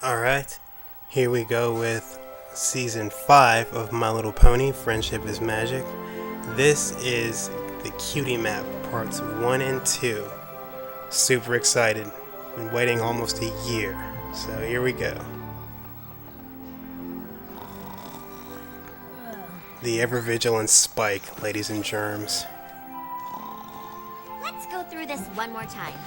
Alright, here we go with Season 5 of My Little Pony, Friendship is Magic. This is the Cutie Map, Parts 1 and 2. Super excited. Been waiting almost a year. So here we go. The ever-vigilant Spike, ladies and germs. Let's go through this one more time.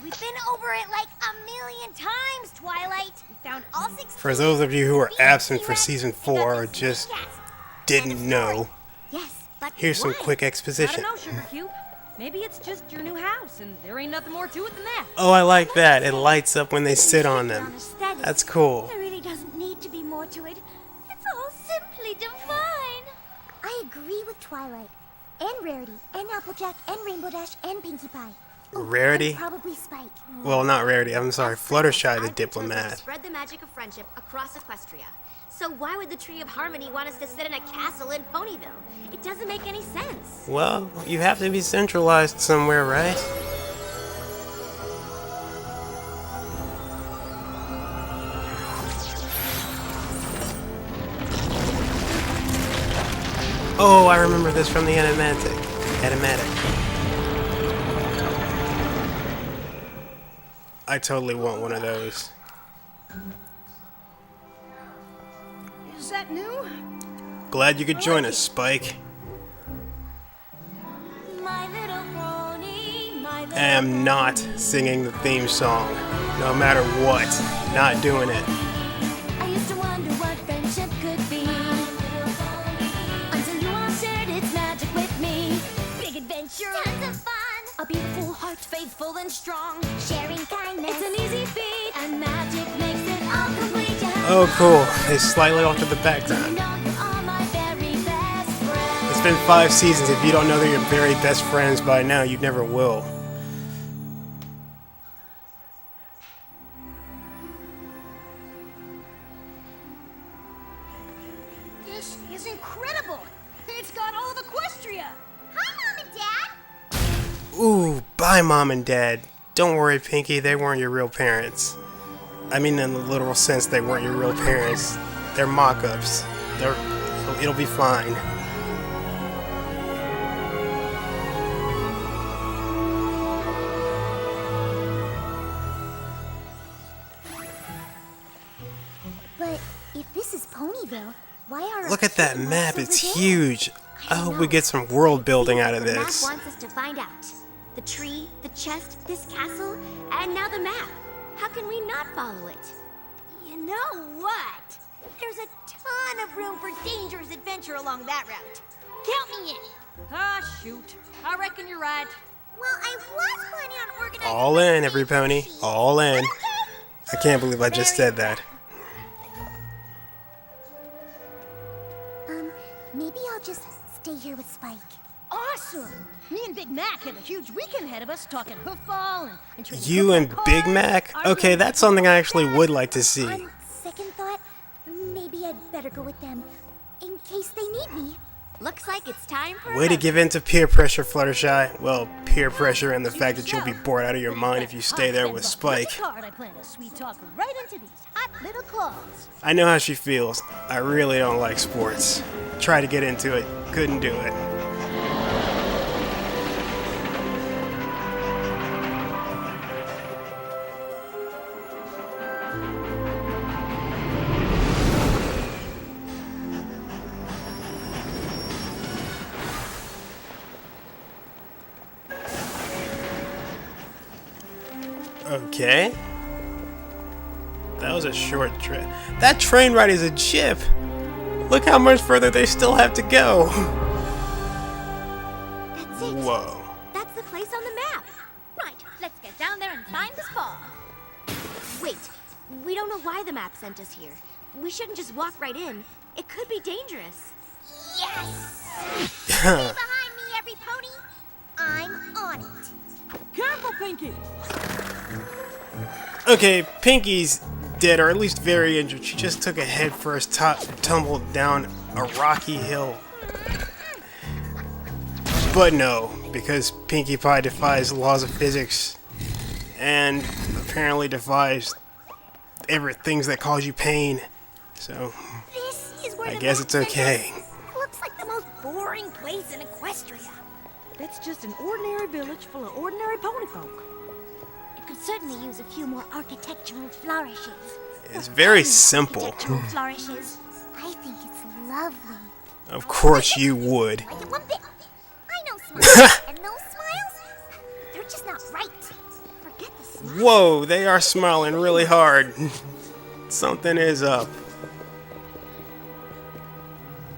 We've been over it like a million times, Twilight. We found all 16. For those of you who are absent for Season 4 or just didn't know, yes, but here's some quick exposition. I don't know, Sugar Cube. Maybe it's just your new house, and there ain't nothing more to it than that. Oh, I like that. It lights up when they sit on them. That's cool. There really doesn't need to be more to it. It's all simply divine. I agree with Twilight, and Rarity, and Applejack, and Rainbow Dash, and Pinkie Pie. Oh, Rarity? and probably Spike. Well, not Rarity. I'm sorry. Fluttershy the diplomat. Spread the magic of friendship across Equestria. So why would the Tree of Harmony want us to sit in a castle in Ponyville? It doesn't make any sense. Well, you have to be centralized somewhere, right? Oh, I remember this from the animatic. I totally want one of those. Is that new? Glad you could join us, Spike. My little pony, my little I am not singing the theme song, no matter what. Not doing it. I used to wonder what friendship could be, until you all shared its magic with me. Big adventure, tons of fun, a beautiful heart, faithful and strong, sharing kindness. It's an easy feat, and magic makes it all complete. Oh, cool. It's slightly off to the background. It's been 5 seasons. If you don't know they're your very best friends by now, you never will. This is incredible! It's got all of Equestria! Hi, Mom and Dad! Ooh, bye, Mom and Dad. Don't worry, Pinkie, they weren't your real parents. I mean, in the literal sense, they weren't your real parents. They're mock-ups. It'll be fine. But if this is Ponyville, why are Look at that our map. maps It's over there? huge. I hope we get some world building out of The this. map wants us to find out. The tree, the chest, this castle, and now the map. How can we not follow it? You know what? There's a ton of room for dangerous adventure along that route. Count me in. Ah, shoot. I reckon you're right. Well, I was planning on organizing... All in, every pony. All in. I can't believe I just said that. Maybe I'll just stay here with Spike. Awesome! Me and Big Mac have a huge weekend ahead of us talking hoofball and training You and football Big cards. Mac? Our Okay, game that's something I actually podcast. would like to see. On second thought, maybe I'd better go with them, in case they need me. Looks like it's time for... Way to give in to peer pressure, Fluttershy. Well, peer pressure and the fact that you'll be bored out of your mind if you stay there with Spike. I plan to sweet talk right into these hot little claws. I know how she feels. I really don't like sports. Tried to get into it, couldn't do it. Okay. That was a short trip. That train ride is a jip. Look how much further they still have to go. That's it. Whoa. That's the place on the map. Right, let's get down there and find the spot. Wait, we don't know why the map sent us here. We shouldn't just walk right in. It could be dangerous. Yes! Stay behind me, every pony. I'm on it. Careful, Pinkie! Okay, Pinkie's dead, or at least very injured. She just took a headfirst tumble down a rocky hill. But no, because Pinkie Pie defies laws of physics and apparently defies favorite things that cause you pain. So This is where I the guess map it's okay. takes us. Looks like the most boring place in Equestria. It's just an ordinary village full of ordinary pony folk. It could certainly use a few more architectural flourishes. It's very Any simple. Architectural flourishes. I think it's lovely. Of course you would. Like it one bit. I know smiles, and those smiles, they're just not right. Forget the smile. Whoa, they are smiling really hard. Something is up.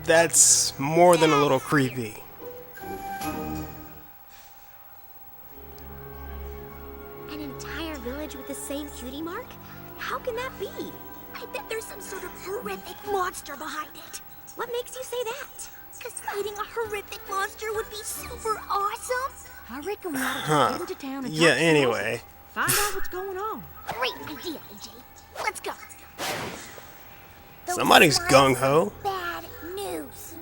That's more than a little creepy. An entire village with the same cutie mark? How can that be? I bet there's some sort of horrific monster behind it. What makes you say that? Because fighting a horrific monster would be super awesome. I reckon we ought to Huh. just get into town and Yeah, talk to some anyway. locals. Find out what's going on. Great idea, AJ. Let's go. Those Somebody's smiles gung-ho. are bad news.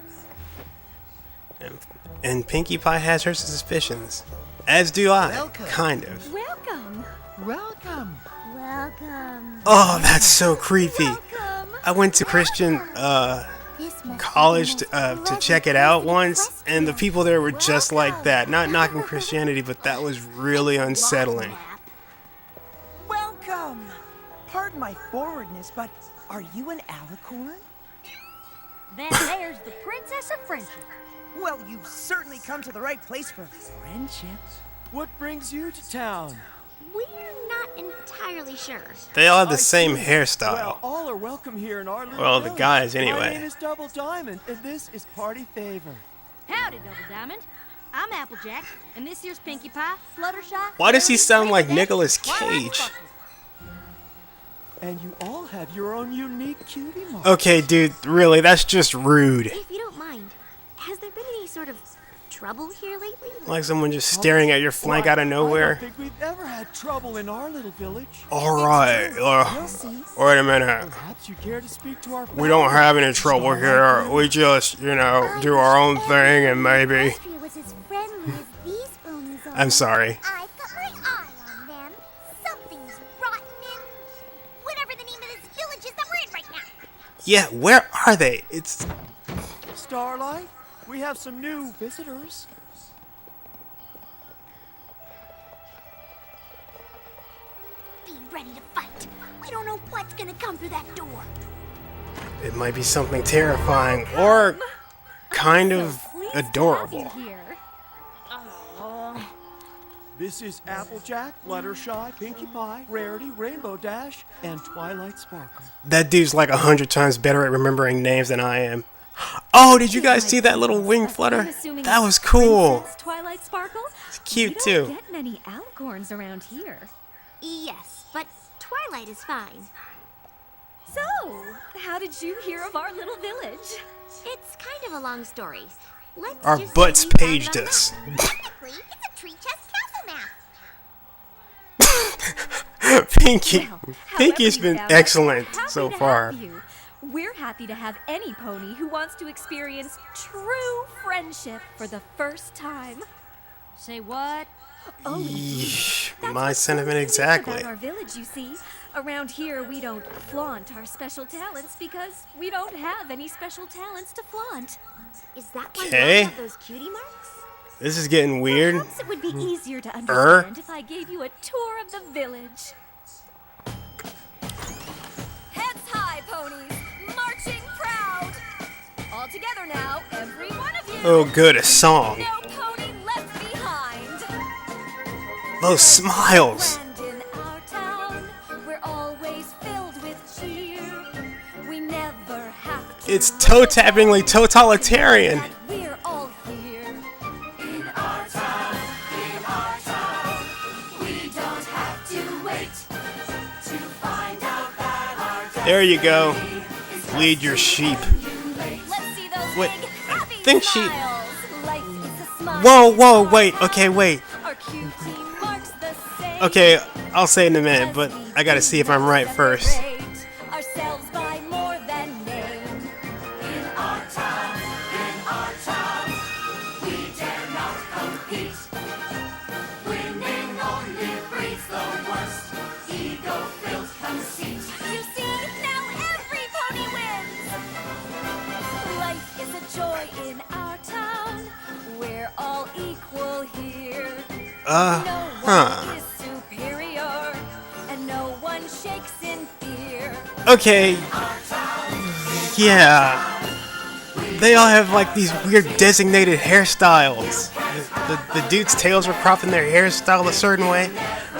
And Pinkie Pie has her suspicions. As do I. Welcome. Kind of. Welcome. Welcome. Welcome. Oh, that's so creepy. Welcome. I went to Christian This must college be the most to check it pleasant out place in once, and the Equestria. people there were just like Welcome. that. Not knocking Christianity, but that was really unsettling. Welcome. Pardon my forwardness, but are you an alicorn? Then there's the Princess of Friendship. Well, you've certainly come to the right place for friendship. What brings you to town? We're not entirely sure. They all have the I same see. hairstyle. Well, all are welcome here in our little Well, the village. guys My anyway. name is Double Diamond, and this is Party Favor. Howdy, Double Diamond. I'm Applejack, and this here's Pinkie Pie, Fluttershy. Why does he Rarity, sound like Rainbow Nicolas Dash, Twilight Cage? Sparkle. And you all have your own unique cutie mark. Okay, dude, really, that's just rude. If you don't mind, has there been any sort of trouble here lately? Like someone just staring at your flank Why, out of I nowhere. don't think we've ever had trouble in our little village. Alright, We'll see. wait a minute. Perhaps you care to speak to our We don't have any trouble here. We just, do our own thing and maybe. Equestria was as friendly as these ponies are. I'm sorry. I've got my eye on them. Something's rotten in whatever the name of this village is that we're in right now. Yeah, where are they? It's Starlight, we have some new visitors. Be ready to fight. We don't know what's gonna come through that door. it might be something terrifying or kind of Pleased to have adorable. you here. This is Applejack, Fluttershy, Pinkie Pie, Rarity, Rainbow Dash, and Twilight Sparkle. That dude's like 100 times better at remembering names than I am. Oh, did you guys see that little wing I'm flutter? assuming That it's was cool. Princess Twilight Sparkle? It's cute You too. don't get many alicorns around here. Yes, but Twilight is fine. So, how did you hear of our little village? It's kind of a long story. Let's Our just say butts we found paged it on the us. map. Technically, it's a tree chest castle map. Pinkie. Well, Pinkie's however you been found it, excellent happy so to far. have you. We're happy to have any pony who wants to experience true friendship for the first time. Say what? Oh, Yeesh, that's my what's so sentiment unique exactly. About our village, you see. Around here, we don't flaunt our special talents because we don't have any special talents to flaunt. Is that why Okay. you have those cutie marks? This is getting weird. Perhaps it would be easier to understand if I gave you a tour of the village. Heads high, ponies, marching proud. All together now, every one of you. Oh, good, a song. No pony left behind. Those smiles. And in our town, we're always filled with cheer. We never have to It's toe-tappingly totalitarian. that we're all here. In our town, we don't have to wait to find out that our There you go. Lead your sheep. Let's see those Wait, big I happy think she- smiles. Life is a smile. Whoa, whoa, wait. Okay, wait. Our cute team marks the same. Okay, I'll say it in a minute, but I gotta see if I'm right first. Celebrate ourselves by more than name. In our town, we dare not compete. Winning only breeds the worst ego-filled conceit. You No one is superior, and no one shakes in fear. Okay. Yeah. They all have like these weird designated hairstyles. The dude's tails are cropped in their hairstyle a certain way,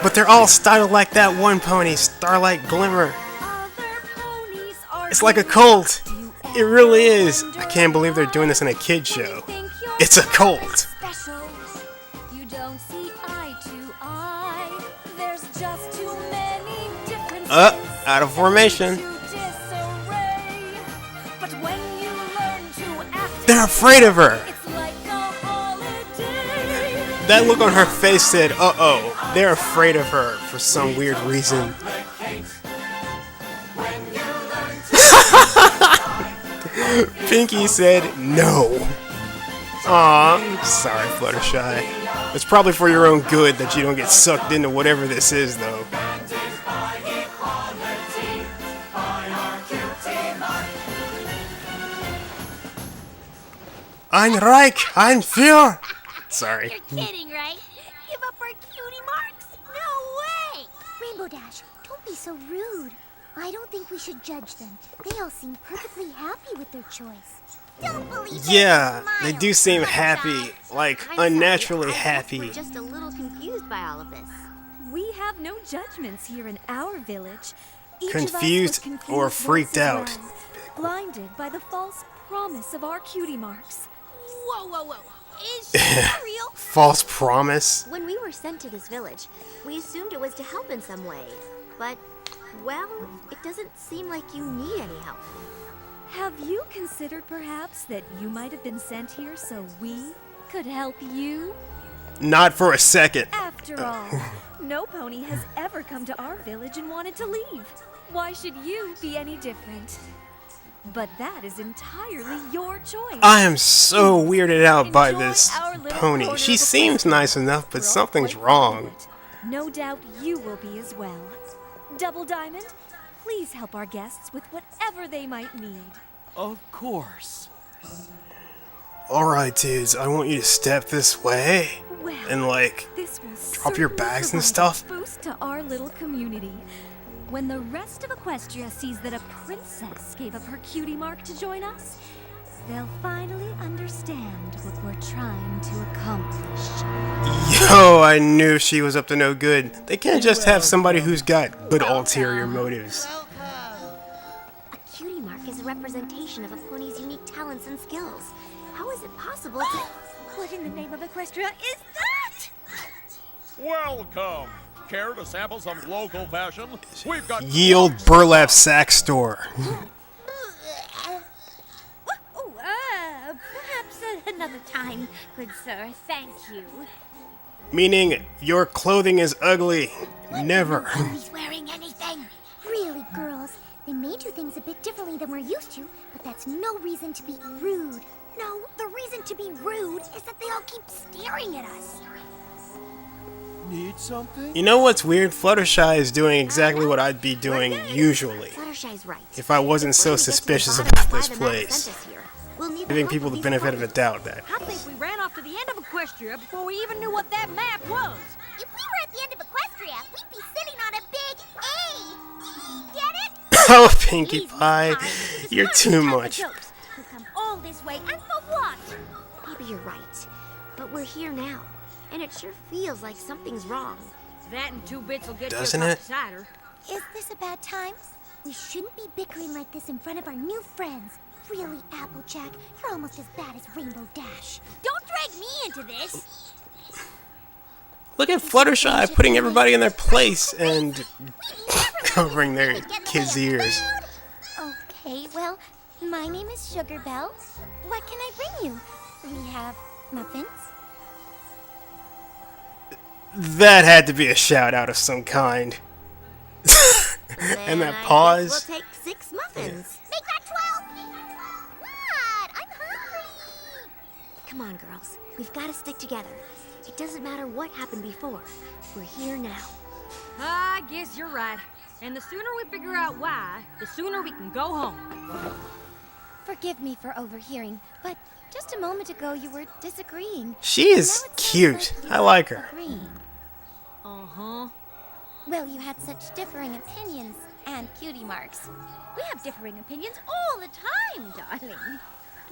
but they're all styled like that one pony, Starlight Glimmer. It's like a cult. It really is. I can't believe they're doing this in a kid's show. It's a cult. You don't see eye to eye. There's just too many differences. Out of formation. But when you learn to act, They're afraid of her. it's like a holiday. That look on her face said, uh-oh. They're afraid of her for some weird reason. Pinky said no. Aw, sorry, Fluttershy. It's probably for your own good that you don't get sucked into whatever this is, though. Ein Reich, ein Für. Sorry. You're kidding, right? Give up our cutie marks? No way! Rainbow Dash, don't be so rude. I don't think we should judge them. They all seem perfectly happy with their choice. Don't believe Yeah, their they smiles, do seem Fluttershy. happy, like I'm sorry, unnaturally I guess happy. We're just a little confused by all of this. We have no judgments here in our village. Each Confused of us was confused or once freaked as out. well, blinded by the false promise of our cutie marks. Whoa, whoa, whoa. Is she real? False promise. When we were sent to this village, we assumed it was to help in some way. But, well, it doesn't seem like you need any help. Have you considered perhaps that you might have been sent here so we could help you? Not for a second. After all, no pony has ever come to our village and wanted to leave. Why should you be any different? But that is entirely your choice. I am so weirded out by Enjoy this our little pony. corner She of the seems place. nice enough, but We're all something's quite wrong. fond of it. No doubt you will be as well. Double Diamond, please help our guests with whatever they might need. Of course. Alright, dudes, I want you to step this way. Well, And, like, this will drop your certainly bags and provide stuff. a boost to our little community. When the rest of Equestria sees that a princess gave up her cutie mark to join us, they'll finally understand what we're trying to accomplish. Yo, I knew she was up to no good. They can't just have somebody who's got good ulterior motives. A cutie mark is a representation of a pony's unique talents and skills. How is it possible to... What in the name of Equestria is that? Welcome. Care to sample some local fashion? We've got Ye old burlap sack store. Perhaps another time, good sir. Thank you. Meaning, your clothing is ugly. Never. He's wearing anything. Really, girls, they may do things a bit differently than we're used to, but that's no reason to be rude. No, the reason to be rude is that they all keep staring at us. Need something? You know what's weird? Fluttershy is doing exactly what I'd be doing usually. Fluttershy's right. If I wasn't so When we get to the suspicious bottom about of why this the map place. sent us here, we'll need Giving help people the these benefit of the ponies. doubt that. I think we ran off to the end of Equestria before we even knew what that map was. If we were at the end of Equestria, we'd be sitting on a big A. Get it? Oh, Pinkie Please, Pie, Miss Pie, this is you're not too the type of much. jokes. We've come all this way, and for what? Maybe you're right, but we're here now, and it sure feels like something's wrong. That and 2 bits will get Doesn't you a it? cider. Is this a bad time? We shouldn't be bickering like this in front of our new friends. Really, Applejack, you're almost as bad as Rainbow Dash. Don't drag me into this. Look at Fluttershy putting everybody in their place and covering their kids' ears. Okay, well, my name is Sugar Belle. What can I bring you? We have muffins. That had to be a shout out of some kind. And that pause. We'll take 6 muffins. Make that 12. What? I'm hungry. Come on, girls. We've got to stick together. It doesn't matter what happened before. We're here now. I guess you're right. And the sooner we figure out why, the sooner we can go home. Forgive me for overhearing, but Just a moment ago you were disagreeing. She is cute. I like her. Agreeing. Uh-huh. Well, you had such differing opinions and cutie marks. We have differing opinions all the time, darling.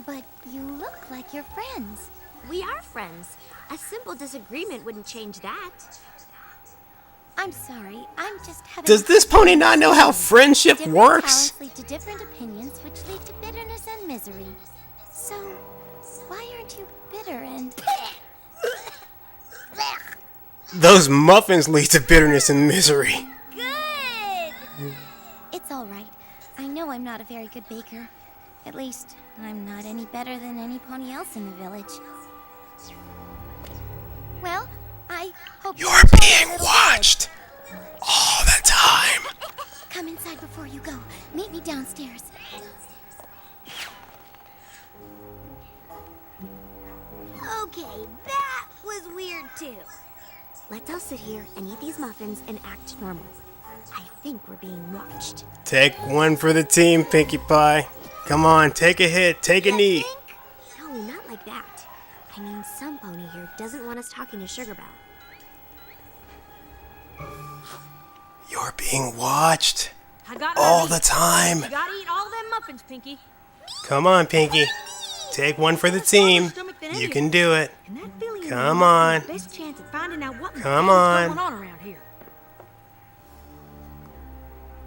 But you look like you're friends. We are friends. A simple disagreement wouldn't change that. I'm sorry, I'm just having... Does this pony not know how friendship Different works? talents lead to different opinions, which lead to bitterness and misery. So, why aren't you bitter and... Those muffins lead to bitterness and misery. Good! It's all right. I know I'm not a very good baker. At least, I'm not any better than any pony else in the village. Well, I hope You're you enjoy being a little watched all the time. bit. Come inside before you go. Meet me downstairs. Okay, that was weird too. Let's all sit here and eat these muffins and act normal. I think we're being watched. Take one for the team, Pinkie Pie. Come on, take a hit, take a knee. No, not like that. I mean, some pony here doesn't want us talking to Sugar Belle. You're being watched I got all the time. You gotta eat all them muffins, Pinky. Come on, Pinkie. Take one for the team. You can do it. And that feeling Come on. is the best chance at finding out what Come the hell's on. going on around here.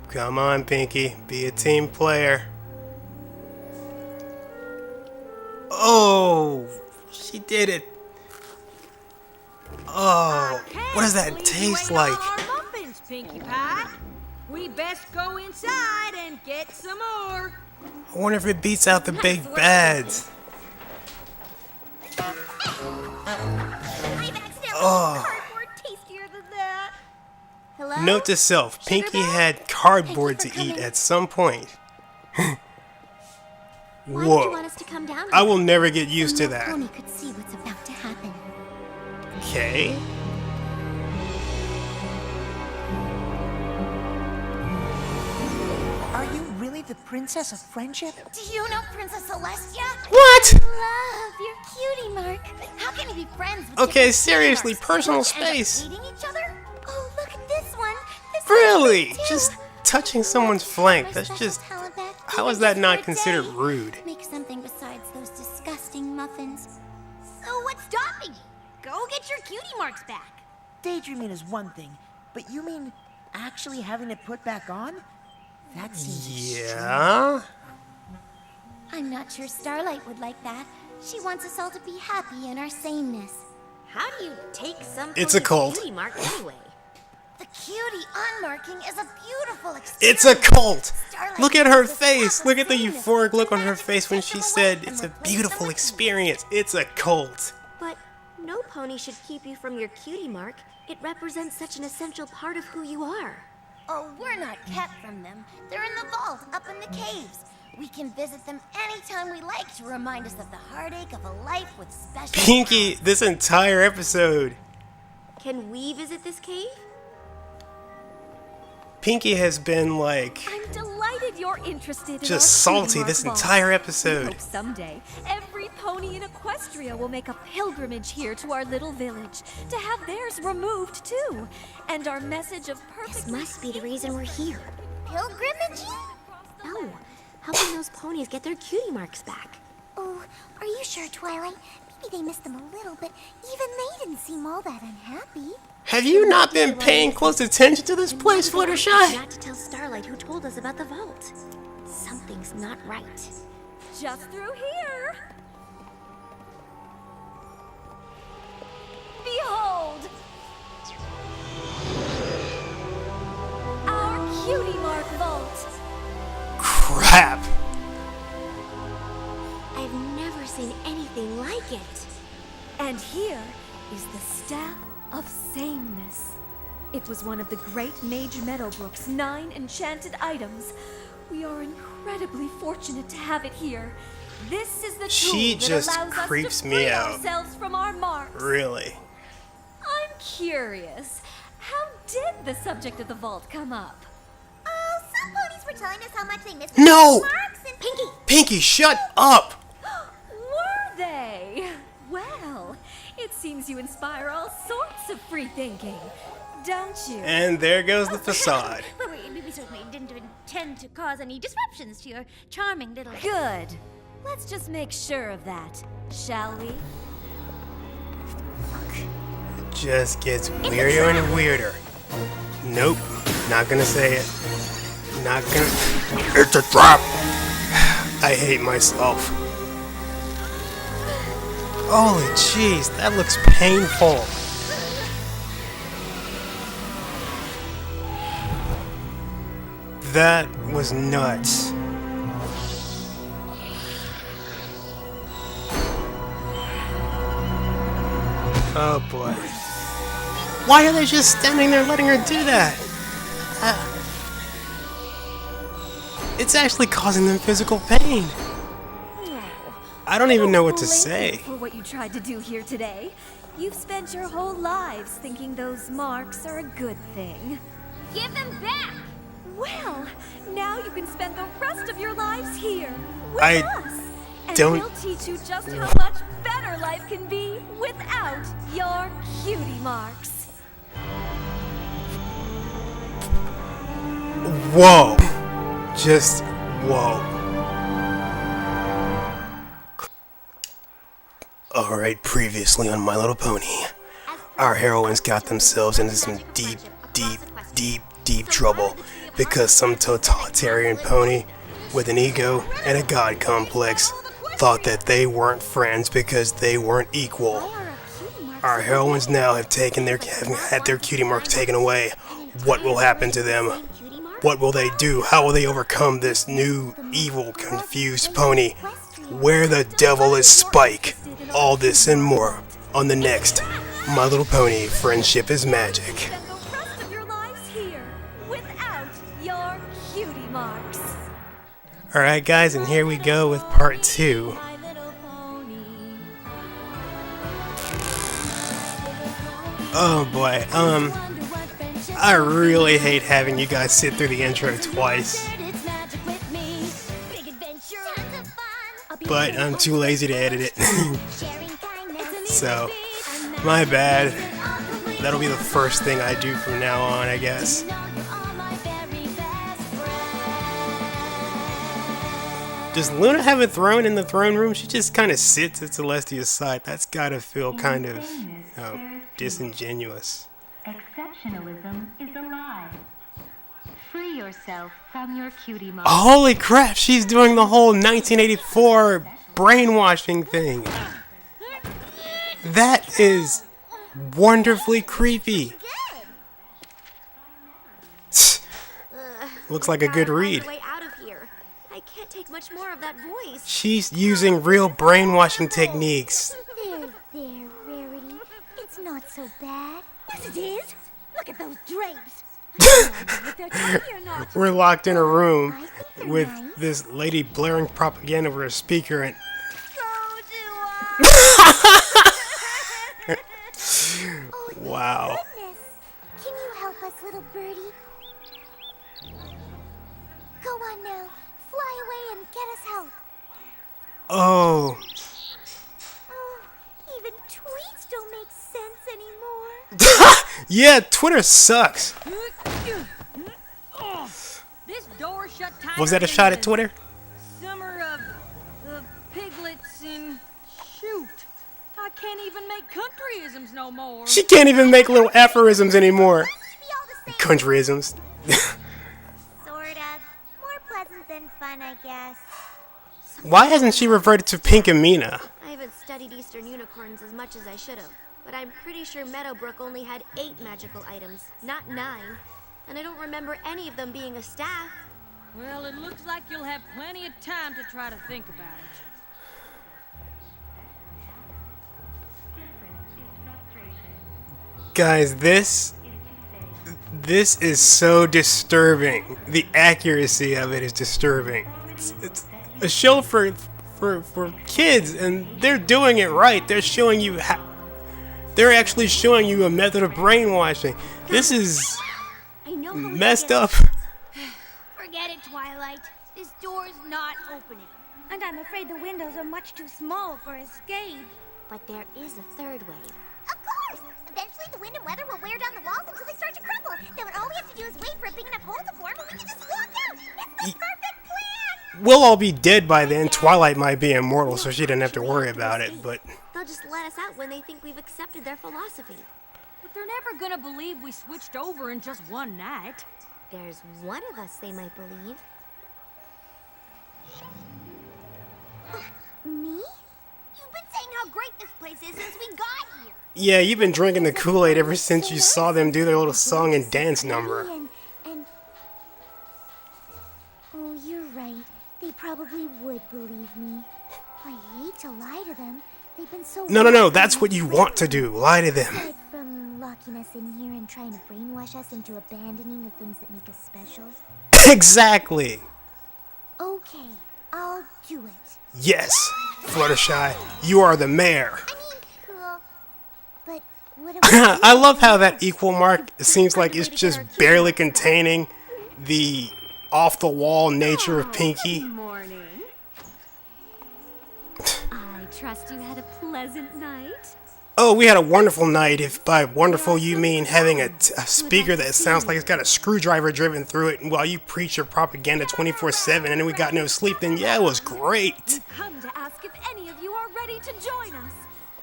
Come on, Pinkie. Be a team player. Oh, she did it. Oh, what does that taste like? All our muffins, Pinkie Pie. We best go inside and get some more. I wonder if it beats out the big bads. I've accidentally Oh. cardboard tastier than that. Hello? Note to self, Pinkie had cardboard to eat at some point. Why did you Whoa. want us to come down here? I will never get used to So no that. pony could see what's about to happen. Okay. Are you really the princess of friendship? Do you know Princess Celestia? What? Love your cutie mark. How can you be friends with Okay, different cutie seriously, marks? personal Don't you end up space. hating each other? Oh, look at this one. This Really? one's cute, Just too. touching someone's flank. That's Special just... talent back, How even is that just not for a considered day. rude? Make something besides those disgusting muffins. So what's stopping you? Go get your cutie marks back. Daydreaming is one thing, but you mean actually having it put back on? That seems Yeah? I'm not sure Starlight would like that. She wants us all to be happy in our sameness. How do you take some It's a pony's cult. cutie mark anyway? The cutie unmarking is a beautiful experience. It's a cult! Starlight Look at her wants us to face! have Look at the sameness. euphoric look on her Magic face when take she them said away it's and a replace them beautiful with experience. It's a cult. But no pony should keep you from your cutie mark. It represents such an essential part of who you are. Oh, we're not kept from them. They're in the vault, up in the caves. We can visit them anytime we like to remind us of the heartache of a life with special Pinkie, talents. this entire episode, Can we visit this cave? Pinkie has been like I'm delighted you're interested in just our salty cutie this mark vault. entire We episode. hope someday every pony in Equestria will make a pilgrimage here to our little village to have theirs removed too. And our message of perfect. This must be the reason we're here. Pilgrimage? No. Helping those ponies get their cutie marks back. Oh, are you sure, Twilight? Maybe they missed them a little, but even they didn't seem all that unhappy. Have you not been paying close attention to this place, Fluttershy? Not to tell Starlight who told us about the vault. Something's not right. Just through here. Behold! Our cutie mark vault. Crap. I've never seen anything like it. And here is the Staff of Sameness. It was one of the great Mage Meadowbrook's 9 enchanted items. We are incredibly fortunate to have it here. This is the tool She that just allows creeps us to me free out. ourselves from our marks. Really? I'm curious. How did the subject of the vault come up? Oh, some ponies were telling us how much they missed No! marks and... Pinkie! Pinkie, shut up! Were they? It seems you inspire all sorts of free thinking, don't you? And there goes the facade. Well, we certainly didn't intend to cause any disruptions to your charming little... Good. Let's just make sure of that, shall we? Just gets weirder and weirder. Nope, not gonna say it. Not gonna. It's a trap! I hate myself. Holy jeez, that looks painful. That was nuts. Oh boy. Why are they just standing there letting her do that? It's actually causing them physical pain. I don't even know what to say. For what you tried to do here today, you've spent your whole lives thinking those marks are a good thing. Give them back! Well, now you can spend the rest of your lives here with I us. And don't- we'll teach you just how much better life can be without your cutie marks. Whoa. Just whoa. Alright, previously on My Little Pony, our heroines got themselves into some deep trouble because some totalitarian pony with an ego and a god complex thought that they weren't friends because they weren't equal. Our heroines now have had their cutie marks taken away. What will happen to them? What will they do? How will they overcome this new, evil, confused pony? Where the devil is Spike? All this and more on the next My Little Pony Friendship is Magic. Spend the rest of your lives here without your cutie marks. Alright guys, and here we go with part 2. My Little Pony. Oh boy, I really hate having you guys sit through the intro twice. But I'm too lazy to edit it. So, my bad. That'll be the first thing I do from now on, I guess. Does Luna have a throne in the throne room? She just kind of sits at Celestia's side. That's gotta feel kind of, disingenuous. Exceptionalism is a lie. Free yourself from your cutie mark. Holy crap, she's doing the whole 1984 brainwashing thing. That is wonderfully creepy. Looks like a good read. Way out of here. I can't take much more of that voice. She's using real brainwashing techniques. There, Rarity. It's not so bad. Yes, it is. Look at those drapes. I don't know if they're tiny or not. We're locked in a room with this lady blaring propaganda over a speaker and wow. Goodness. Can you help us, little birdie? Go on now. Fly away and get us help. Oh. Oh, even tweets don't make sense anymore. Yeah, Twitter sucks. This door shut tighter Was that a than shot at the Twitter? Summer of piglets and shoot. I can't even make countryisms no more. She can't even make little aphorisms anymore. Countryisms. Sort of. More pleasant than fun, I guess. Why hasn't she reverted to Pink and Mina? I haven't studied Eastern unicorns as much as I should have, but I'm pretty sure Meadowbrook only had 8 magical items, not 9. And I don't remember any of them being a staff. Well, it looks like you'll have plenty of time to try to think about it. Guys, this is so disturbing. The accuracy of it is disturbing. It's a show for kids, and they're doing it right. They're showing you how. They're actually showing you a method of brainwashing. This is messed up. Forget it, Twilight. This door's not opening. And I'm afraid the windows are much too small for escape. But there is a third wave. Of course! Eventually the wind and weather will wear down the walls until they start to crumble. Then all we have to do is wait for a big enough hole to form and we can just walk out! It's the perfect plan! We'll all be dead by then. Twilight might be immortal, so she didn't have to worry about it, but... They'll just let us out when they think we've accepted their philosophy. But they're never gonna believe we switched over in just one night. There's one of us they might believe. Me? You've been saying how great this place is since we got here. Yeah, you've been drinking the Kool-Aid ever since you saw them do their little song and dance number. And... Oh, you're right. They probably would believe me. I hate to lie to them. They've been so... No, that's what you want to do. Lie to them. Aside from locking us in here and trying to brainwash us into abandoning the things that make us special. Exactly. Okay, I'll do it. Yes, Fluttershy, you are the mayor. I mean, cool. But what I love how that equal mark seems like it's just barely containing the off-the-wall nature of Pinky. Morning. I trust you had a pleasant night. Oh, we had a wonderful night. If by wonderful you mean having a speaker that sounds like it's got a screwdriver driven through it, and while you preach your propaganda 24/7 and then we got no sleep, then yeah, it was great. We've come to ask if any of you are ready to join us.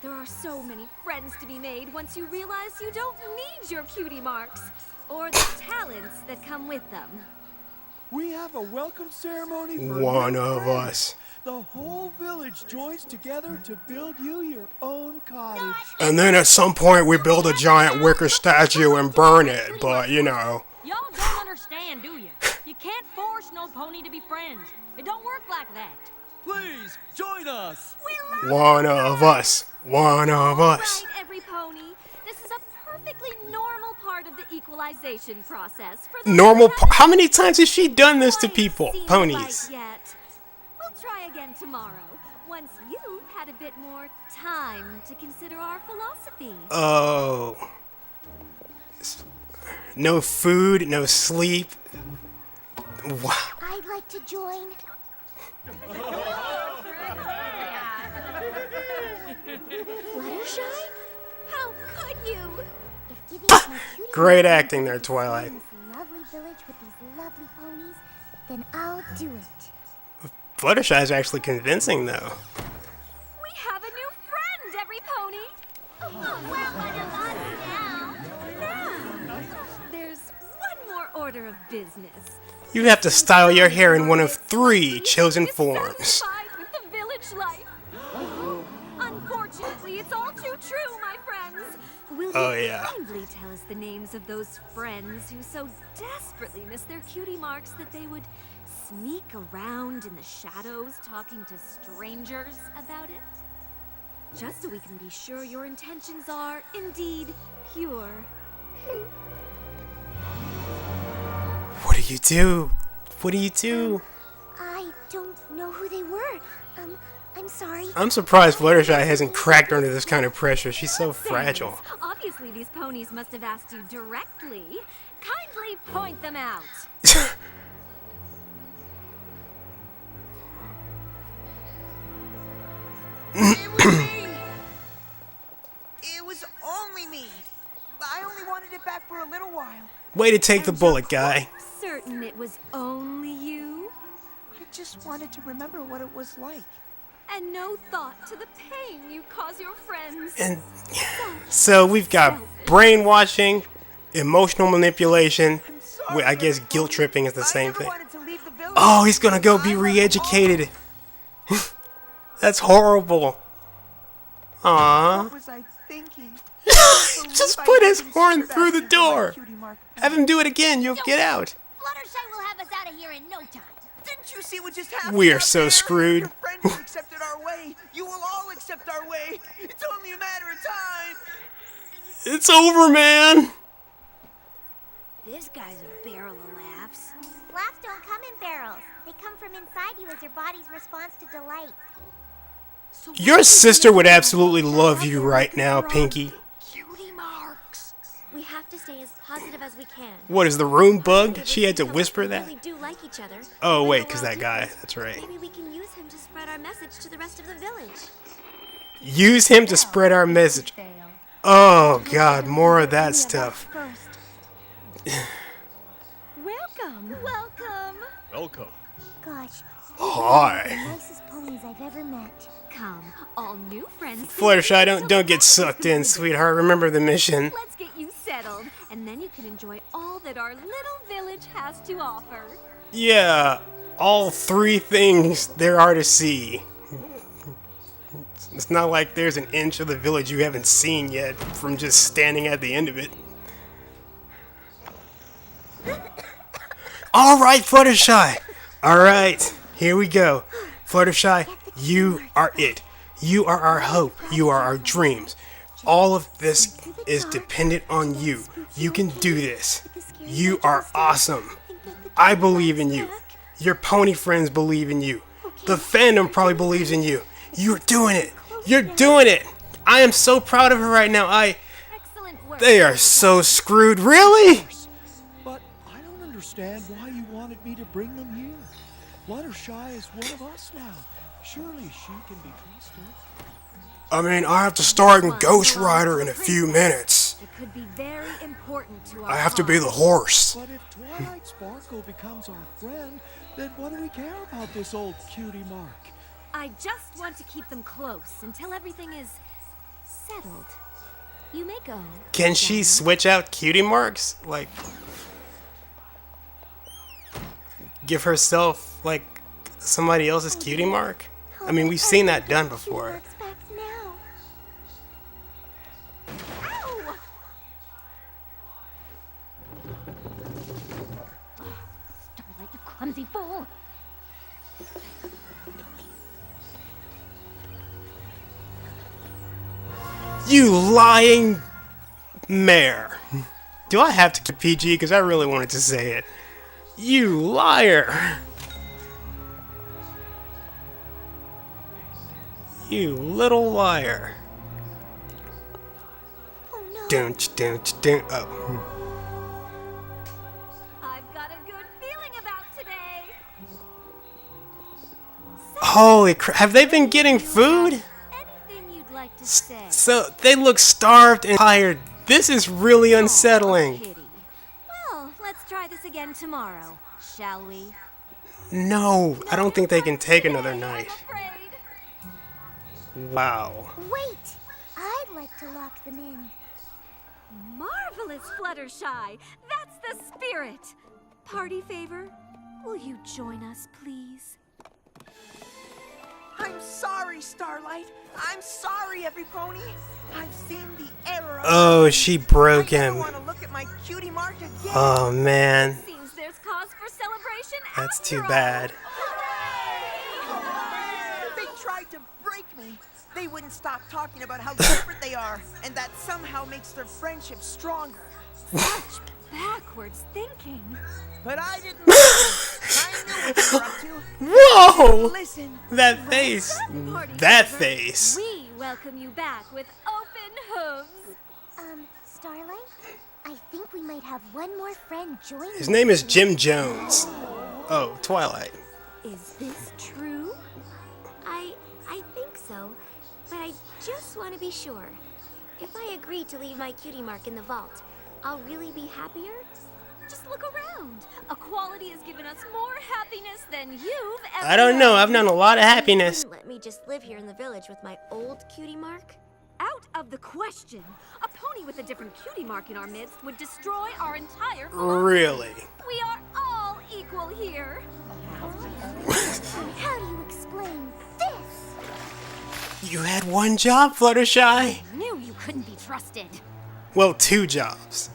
There are so many friends to be made once you realize you don't need your cutie marks or the talents that come with them. We have a welcome ceremony for One new of friends. us. The whole village joins together to build you your own cottage. And then at some point we build a giant wicker statue and burn it, but you know. Y'all don't understand, do you? You can't force no pony to be friends. It don't work like that. Please, join us! One of us. One of us. Right, every pony. This is a perfectly normal part of the equalization process. For those How many times has she done this to people? seen the Ponies. light yet. We'll try again tomorrow, once you've had a bit more time to consider our philosophy. Oh. No food, no sleep. Wow. I'd like to join. Fluttershy? How could you? If giving us my cutie Great marks acting there, means Twilight. in this lovely village with these lovely ponies, then I'll do it. Fluttershy is actually convincing, though. We have a new friend, every pony. We're one of us now. Now, there's one more order of business. You have to style your hair in one of 3 chosen forms. Dissatisfied with the village life. Unfortunately, it's all too true, my friends. Will Oh, you yeah. kindly tell us the names of those friends who so desperately miss their cutie marks that they would sneak around in the shadows talking to strangers about it? Just so we can be sure your intentions are indeed pure. What do you do? What do you do? I don't know who they were. I'm sorry. I'm surprised Fluttershy hasn't cracked under this kind of pressure. She's so fragile. Thanks. Obviously, these ponies must have asked you directly. Kindly point them out. It was me! It was only me. I only wanted it back for a little while. Way to take the bullet, guy. Certain it was only you? I just wanted to remember what it was like. And no thought to the pain you cause your friends. And so we've got brainwashing, emotional manipulation. Wait, I guess guilt tripping is the same thing. Oh, he's gonna go be re-educated. That's horrible. Aww. What was I thinking? Just put his horn through the door. Have him do it again. You'll get out. Fluttershy will have us out of here in no time. Didn't you see what just happened? We are out so there? screwed. Your friend has accepted our way. You will all accept our way. It's only a matter of time. It's over, man. This guy's a barrel of laughs. Laughs don't come in barrels. They come from inside you as your body's response to delight. Your sister would absolutely love you right now, Pinky. Cutie marks. We have to stay as positive as we can. What, is the room bugged? She had to whisper that? We do like each other. Oh, We wait, go because out that guy. different. That's right. Maybe we can use him to spread our message to the rest of the village. Use him to spread our message. Oh god, more of that stuff. Welcome. Welcome. Welcome. Gosh, Hi. the nicest ponies I've ever met. Come, all new friends. Fluttershy, don't get sucked in, sweetheart. Remember the mission. Let's get you settled, and then you can enjoy all that our little village has to offer. Yeah, all 3 things there are to see. It's not like there's an inch of the village you haven't seen yet from just standing at the end of it. Alright, Fluttershy! Alright, here we go. Fluttershy, you are it. You are our hope. You are our dreams. All of this is dependent on you. You can do this. You are awesome. I believe in you. Your pony friends believe in you. The fandom probably believes in you. You're doing it. You're doing it. I am so proud of her right now. Excellent work. They are so screwed. Really? But I don't understand why you wanted me to bring them here. Fluttershy is one of us now. Surely she can be trusted. I mean, I have to start in Ghost Rider in a few minutes. It could be very important to our I have to be the cause. horse. But if Twilight Sparkle becomes our friend, then what do we care about this old cutie mark? I just want to keep them close until everything is settled. You may go. Can she switch out cutie marks? Like, give herself, like, somebody else's cutie mark? I mean, we've seen that done before. Works back now. Ow! Starlight, you clumsy fool! You lying mare. Do I have to keep PG? Because I really wanted to say it. You liar. You little liar. Oh no. Don't. Oh. I've got a good feeling about today. Holy crap. Have they been getting food? Anything you'd like to say? So they look starved and tired. This is really unsettling. Pity. Well, let's try this again tomorrow, shall we? No, I don't think they can take another Today, night. I'm afraid. Wow. Wait! I'd like to lock them in. Marvelous, Fluttershy. That's the spirit. Party favor, will you join us, please? I'm sorry, Starlight. I'm sorry, every pony. I've seen the error. Oh, she broke I him. don't want to look at my cutie mark again. Oh man, Seems there's cause for celebration. that's after too all. bad. They tried to break me. They wouldn't stop talking about how different they are, and that somehow makes their friendship stronger. Such backwards thinking. But I didn't listen. I knew what they were up to. Whoa! Listen. That face. Party That favor, face. We welcome you back with open hooves. Starlight? I think we might have one more friend join His us. name is Jim Jones. Oh, Twilight. Is this true? I think so, but I just want to be sure. If I agree to leave my cutie mark in the vault, I'll really be happier? Just look around. Equality has given us more happiness than you've ever I don't know. known. I've known a lot of happiness. Let me just live here in the village with my old cutie mark? Out of the question. A pony with a different cutie mark in our midst would destroy our entire philosophy. Really? We are all equal here. How do you explain this? You had one job, Fluttershy. Knew you couldn't be trusted. Well, 2 jobs.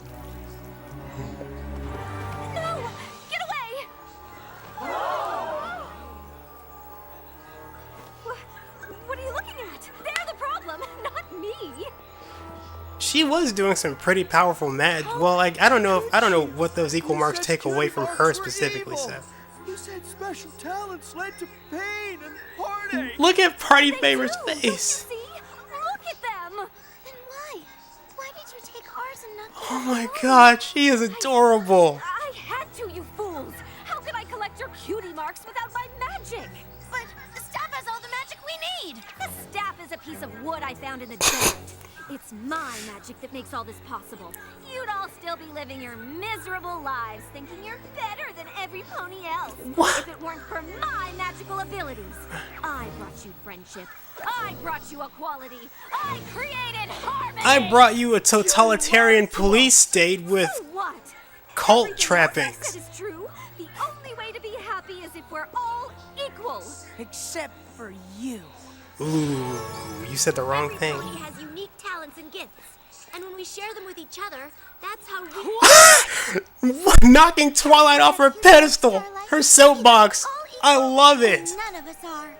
No! Get away! What are you looking at? They're the problem, not me. She was doing some pretty powerful magic. Well, like I don't know what those equal marks take away from her specifically. So You said special talents led to pain and heartache. look at Party They Favor's do. Don't you face. see? Look at them. Then why? Why did you take ours and not Oh my God, she is adorable. I had to, you fools. How could I collect your cutie marks without my magic? But the stuff has all the magic we need! The staff is a piece of wood I found in the desert. It's my magic that makes all this possible. You'd all still be living your miserable lives, thinking you're better than every pony else. What? If it weren't for my magical abilities. I brought you friendship. I brought you equality. I created harmony! I brought you a totalitarian police state with So what? cult Everything else trappings. I said is true. The only way to be happy is if we're all equal. Except for you. Ooh, you said the wrong Every thing. pony has unique talents and gifts. And when we share them with each other, that's how we... Knocking Twilight off her pedestal, her soapbox. I love it. None of us are.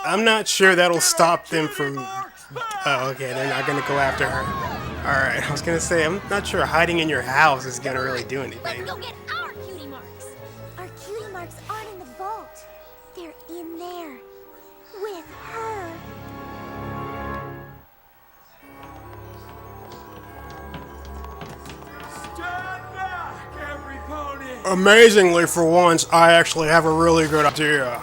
I'm not sure that'll stop them from... Oh, okay, they're not gonna go after her. Alright, I was gonna say, I'm not sure hiding in your house is gonna really do anything. Let's go get our cutie marks. Our cutie marks aren't in the vault. They're in there. With her. Stand back, every pony! Amazingly, for once, I actually have a really good idea.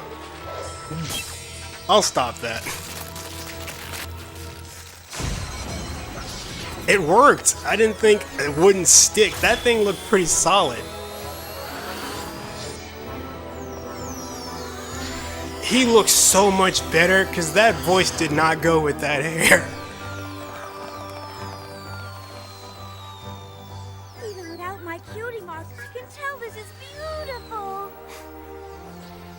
I'll stop that. It worked! I didn't think it wouldn't stick. That thing looked pretty solid. He looks so much better because that voice did not go with that hair. Even without my cutie marks, I can tell this is beautiful.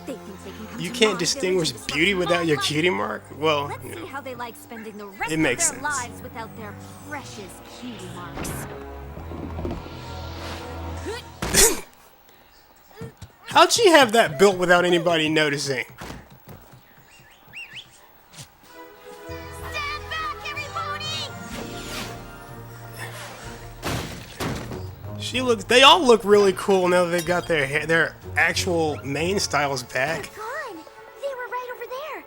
They think they can come You to can't my distinguish village and beauty disrupt without my your life. cutie mark? Well, Let's you see know. how they like spending the rest It of makes their sense. lives without their precious cutie marks. How'd she have that built without anybody noticing? Stand back, every pony! She looks. They all look really cool now that they've got their hair, their actual main styles back. They're gone. They were right over there.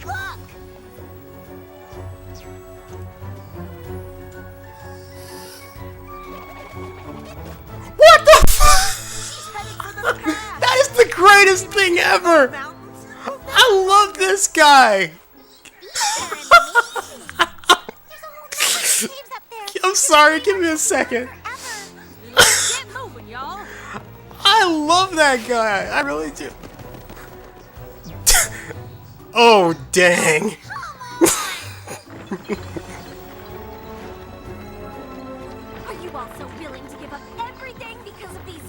Look! What the? She's headed for the path. That is the greatest thing ever. Mountains? I love this guy. There's a whole network of caves up there. I'm sorry. Give me a second. Get moving, y'all. I love that guy. I really do. Oh dang. Are you all so willing to give up everything because of these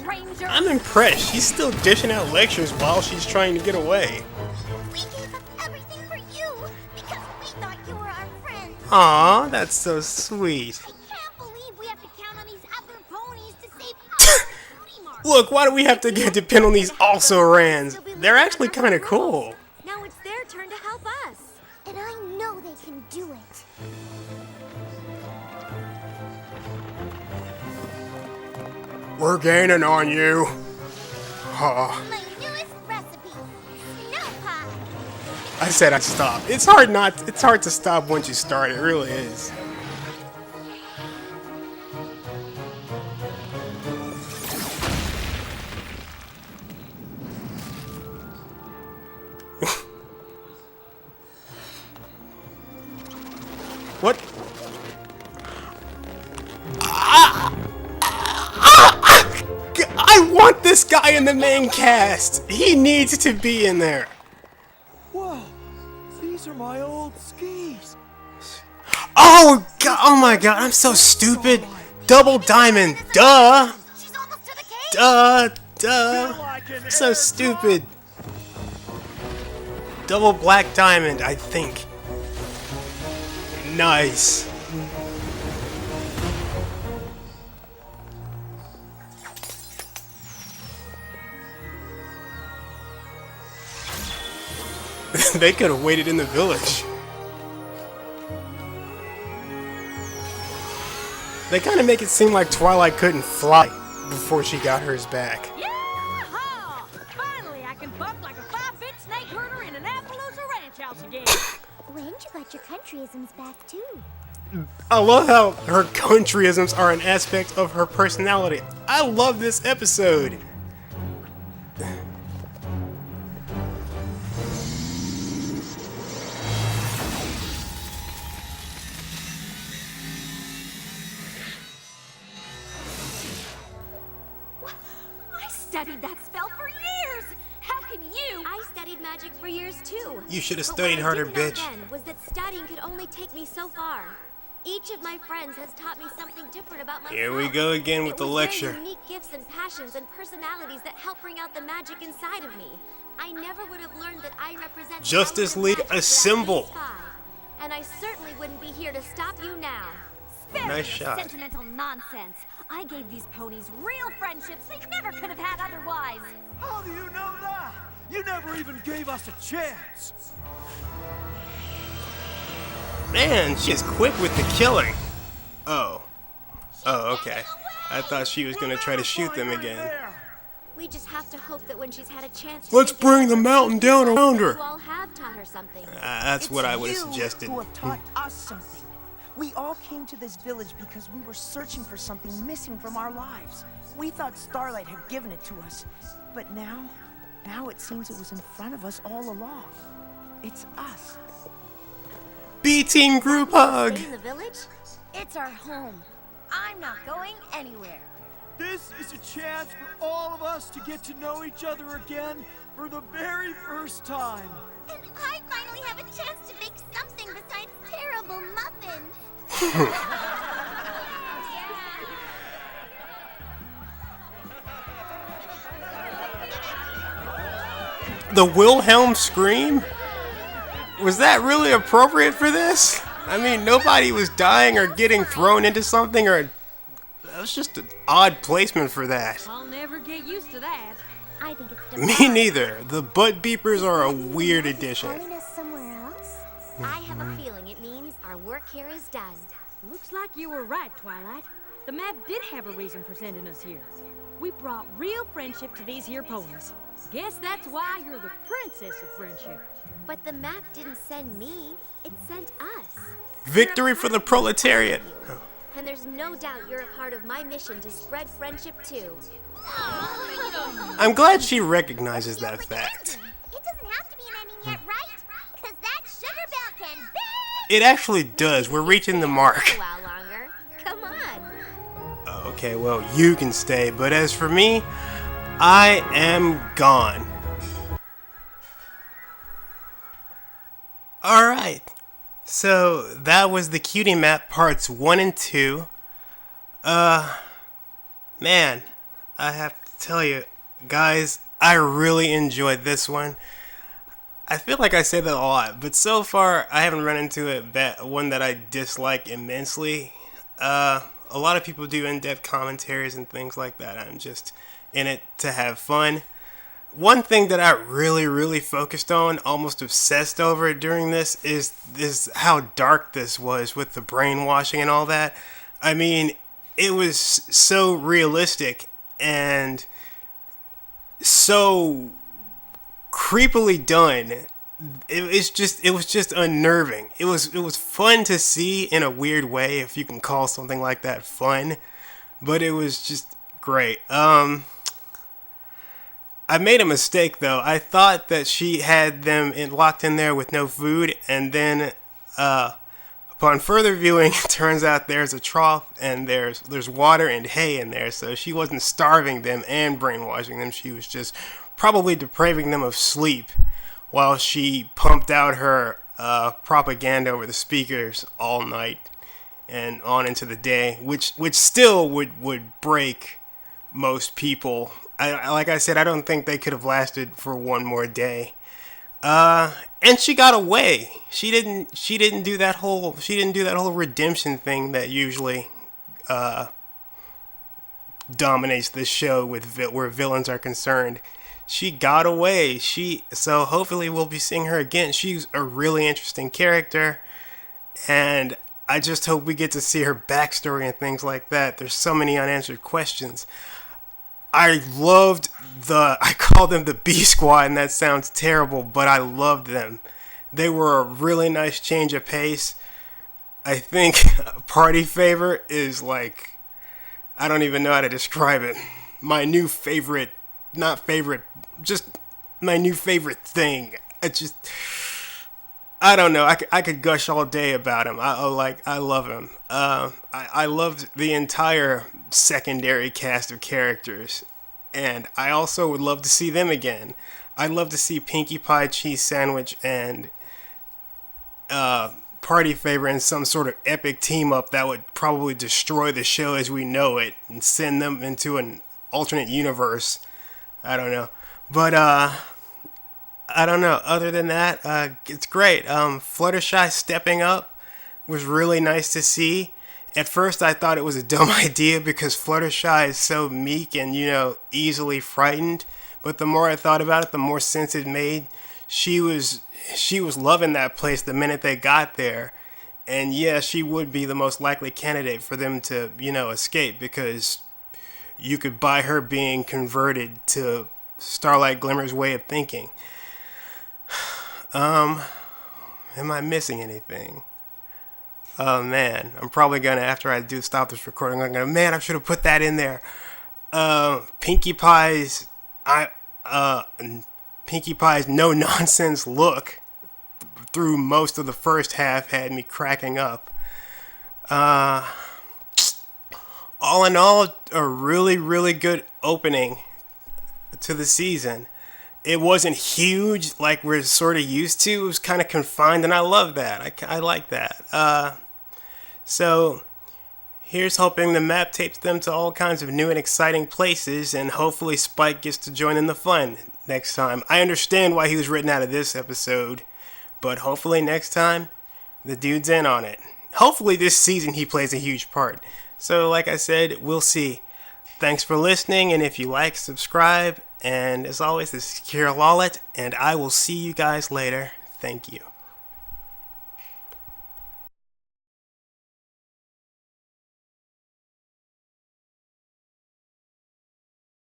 strangers? I'm impressed. She's still dishing out lectures while she's trying to get away. We gave up everything for you because we thought you were our friend. Aw, that's so sweet. I can't believe we have to count on these other ponies to save our cutie marks. Look, why do we have to depend on these also-rans? They're actually kind of cool. Now it's their turn to help us. And I know they can do it. We're gaining on you. Huh. My newest recipe, snow pie. I said I'd stop. It's hard to stop once you start. It really is. What? I want this guy in the main cast. He needs to be in there. Whoa, these are my old skis. Oh god! Oh my god! I'm so stupid. Double diamond. Duh. She's almost to the cave. Duh. So stupid. Double black diamond, I think. Nice. They could have waited in the village. They kind of make it seem like Twilight couldn't fly before she got hers back. Yeah-ha! Finally, I can buck like a 5-bit snake herder in an Appaloosa ranch house again. When you got your countryisms back, too. I love how her countryisms are an aspect of her personality. I love this episode. I studied that spell for years! How can you? I studied magic for years too. You should have But studied what harder, I didn't know bitch. then was that studying could only take me so far. Each of my friends has taught me something different about myself. Here we go again with It the was lecture. Their unique gifts and passions and personalities that help bring out the magic inside of me. I never would have learned that I represent the Justice powers of League magic without assemble. these five. And I certainly wouldn't be here to stop you now. Spare Nice me shot. of sentimental nonsense. I gave these ponies real friendships they never could have had otherwise. How do you know that? You never even gave us a chance. Man, she's quick with the killing. Oh. Oh, okay. I thought she was gonna try to shoot them again. We just have to hope that when she's had a chance. Let's bring the mountain down around her. You all have taught her something. That's what I would have You suggested. who have taught us something. We all came to this village because we were searching for something missing from our lives. We thought Starlight had given it to us, but now it seems it was in front of us all along. It's us. B-team group hug. Stay in the village? It's our home. I'm not going anywhere. This is a chance for all of us to get to know each other again for the very first time. And I finally have a chance to make something besides terrible muffins. The Wilhelm scream? Was that really appropriate for this? I mean, nobody was dying or getting thrown into something, or that was just an odd placement for that. I'll never get used to that. I think it's Me neither. The butt beepers are a weird addition. calling us somewhere else. I have a feeling it means our work here is done. Looks like you were right, Twilight. The map did have a reason for sending us here. We brought real friendship to these here ponies. Guess that's why you're the princess of friendship. But the map didn't send me, it sent us. Victory for the proletariat. And there's no doubt you're a part of my mission to spread friendship too. I'm glad she recognizes that fact. It doesn't have to be an ending yet, right? Because that sugar bell can bang! It actually does. We're reaching the mark. A while longer. Come on. Okay, well, you can stay, but as for me, I am gone. Alright, so that was the Cutie Map parts 1 and 2. Man, I have to tell you, guys, I really enjoyed this one. I feel like I say that a lot, but so far I haven't run into one that I dislike immensely. A lot of people do in-depth commentaries and things like that. I'm just in it to have fun. One thing that I really focused on, almost obsessed over during this, is how dark this was with the brainwashing and all that. I mean, it was so realistic and so creepily done. It was just unnerving. It was fun to see in a weird way, if you can call something like that fun, but it was just great. I made a mistake though. I thought that she had them locked in there with no food, and then upon further viewing, it turns out there's a trough and there's water and hay in there. So she wasn't starving them and brainwashing them. She was just probably depriving them of sleep while she pumped out her propaganda over the speakers all night and on into the day, which still would break most people. Like I said, I don't think they could have lasted for one more day. And she got away. She didn't do that whole redemption thing that usually dominates this show where villains are concerned. She got away. So hopefully we'll be seeing her again. She's a really interesting character, and I just hope we get to see her backstory and things like that. There's so many unanswered questions. I loved I call them the B Squad, and that sounds terrible, but I loved them. They were a really nice change of pace. I think Party Favor is like, I don't even know how to describe it. My new favorite, not favorite, just my new favorite thing. I don't know. I could gush all day about him. I love him. I loved the entire secondary cast of characters, and I also would love to see them again. I'd love to see Pinkie Pie Cheese Sandwich and Party Favor in some sort of epic team up that would probably destroy the show as we know it and send them into an alternate universe. I don't know, but I don't know. Other than that, it's great. Fluttershy stepping up was really nice to see. At first, I thought it was a dumb idea because Fluttershy is so meek and, easily frightened. But the more I thought about it, the more sense it made. She was loving that place the minute they got there. And yeah, she would be the most likely candidate for them to, escape because you could buy her being converted to Starlight Glimmer's way of thinking. Am I missing anything? Oh man, I'm probably gonna, after I do stop this recording, I'm gonna, man, I should have put that in there. Pinkie Pie's no nonsense look through most of the first half had me cracking up. All in all, a really, really good opening to the season. It wasn't huge like we're sort of used to. It was kind of confined, and I love that. I like that. So here's hoping the map takes them to all kinds of new and exciting places, and hopefully Spike gets to join in the fun next time. I understand why he was written out of this episode, but hopefully next time the dude's in on it. Hopefully this season he plays a huge part. So like I said, we'll see. Thanks for listening, and if you like, subscribe. And as always, this is Kira Lawlett, and I will see you guys later. Thank you.